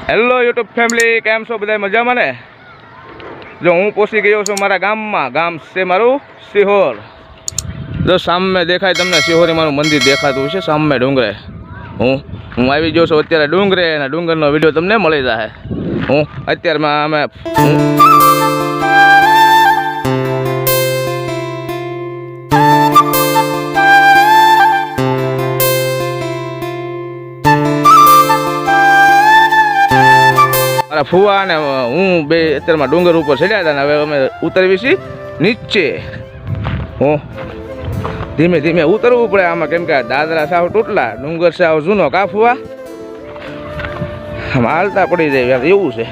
Hello YouTube family, કેમ છો બધા? મજામાં ને? જો હું પહોંચી ગયો છું મારા ગામમાં. ગામ છે મારું સિહોર. જો સામે દેખાય તમને સિહોરી મારું મંદિર દેખાતું છે સામે ડુંગરે. હું આવી ગયો છું અત્યારે ડુંગરે, અને ડુંગરનો વિડીયો તમને મળી જશે. હું અત્યારમાં અમે ફુવા અને હું બે અત્યારમાં ડુંગર ઉપર ચડ્યા હતા ને હવે અમે ઉતરવી છીએ નીચે. હું ધીમે ધીમે ઉતરવું પડે આમાં, કેમ કે દાદરા સાવ તૂટલા, ડુંગર સાવ જૂનો. કા ફુવા? આમ હાલતા પડી જાય યાર, એવું છે.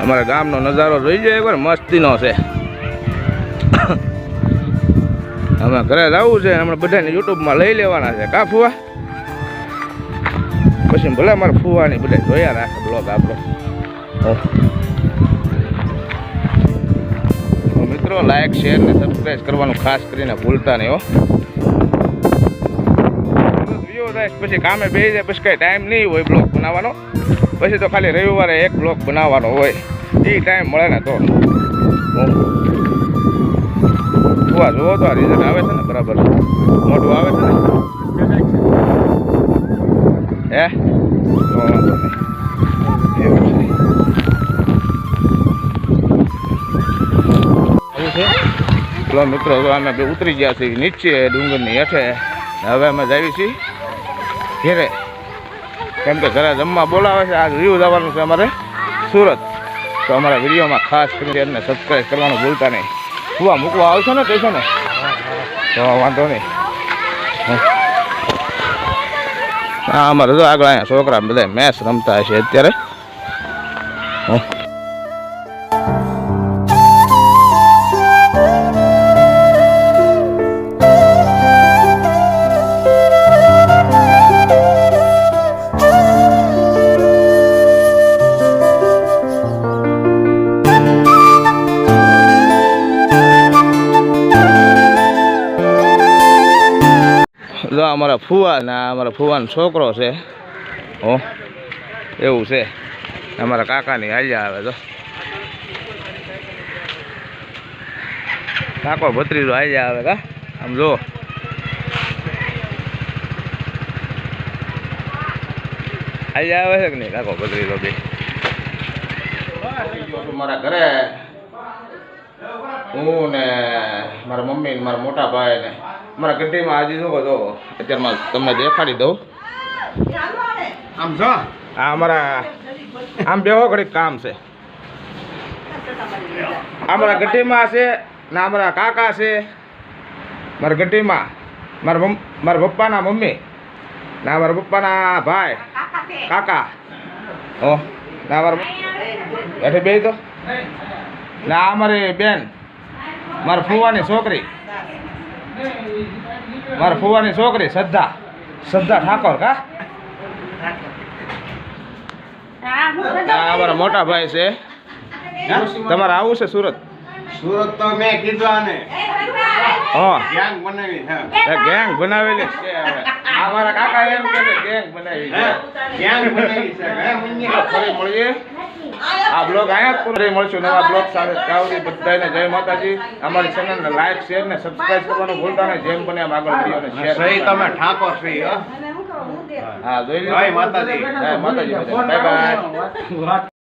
અમારા ગામનો નજારો જોઈ જાય એકવાર, મસ્તીનો છે. અમે ઘરે જવું છે, હમણાં બધાને યુટ્યુબમાં લઈ લેવાના છે. કા ફુવા? પછી ભલે મારે ફુવાની બધા જોયા રાખે બ્લોગ આપણો. મિત્રો લાઈક શેર ને સબસ્ક્રાઈબ કરવાનું ખાસ કરીને ભૂલતા નહીં હો. વિડીયો થાય પછી કામે બેસી જાય, પછી કઈ ટાઈમ નહીં હોય બ્લોગ બનાવવાનો. પછી તો ખાલી રવિવારે એક બ્લોગ બનાવવાનો હોય, એ ટાઈમ મળે ને તો. ફુવા જોવો તો આ રિઝલ્ટ આવે છે ને બરાબર, મોટું આવે છે ને. હે ચલો મિત્રો, અમે બે ઉતરી ગયા છીએ નીચે ડુંગરની હેઠે. હવે અમે જઈએ છીએ ઘેરે, કેમ કે ઘરે જમવા બોલાવે છે. આજ વ્યૂ જવાનું છે અમારે સુરત, તો અમારા વિડીયોમાં ખાસ કરીને એમને સબસ્ક્રાઈબ કરવાનું ભૂલતા નહીં. ફુવા મૂકવા આવશો ને કહેશો ને તો વાંધો નહીં. હા, અમારે તો આગળ અહીંયા છોકરા બધા મેચ રમતા હશે અત્યારે. જો અમારા ફુવા ને અમારા ફુવાનો છોકરો છે. એવું છે. અમારા કાકાની હાલ્યા આવે તો કાકો ભત્રીજો હાલ્યા આવે. કા આમ જો હાલ્યા આવે છે કે નહીં કાકો ભત્રીજો બે. મારા ઘરે હું ને મારા મમ્મી ને મારા મોટા ભાઈ ને મારા ગઢીમાં આજે જો તો અત્યારમાં તમને દેખાડી દઉં. આમ જો આ અમારા આમ બેહો ઘડીક કામ છે. અમારા ગઢીમાં છે ને અમારા કાકા છે. મારા ગઢીમાં મારા પપ્પાના મમ્મી ને મારા પપ્પાના ભાઈ કાકા. ના અમારા એટલે બે તો ના અમારી બેન, મારા ફુવાની છોકરી, મારા ફુવાની છોકરી શ્રદ્ધા ઠાકોર. કા અમારા મોટા ભાઈ છે. તમારે આવું છે સુરત? સુરત તો મેં કીધું ને ગેંગ બનાવી છે. ગેંગ બનાવેલી છે. અમારા કાકા એમ કે ગેંગ બનાવી છે. ગેંગ બનાવી છે. ફરી મળીએ. આ બ્લોગ અહીંયા ફરી મળશું નવા બ્લોગ સાથે. ત્યાં સુધી બધાને જય માતાજી. અમારી ચેનલને લાઈક શેર ને સબસ્ક્રાઈબ કરવાનું ભૂલતા નહીં. જેમ બને એમ આગળ વિડીયોને શેર. સહી તમે ઠાકોર સહી. હા, જોઈ લો. જય માતાજી. જય માતાજી. Bye bye.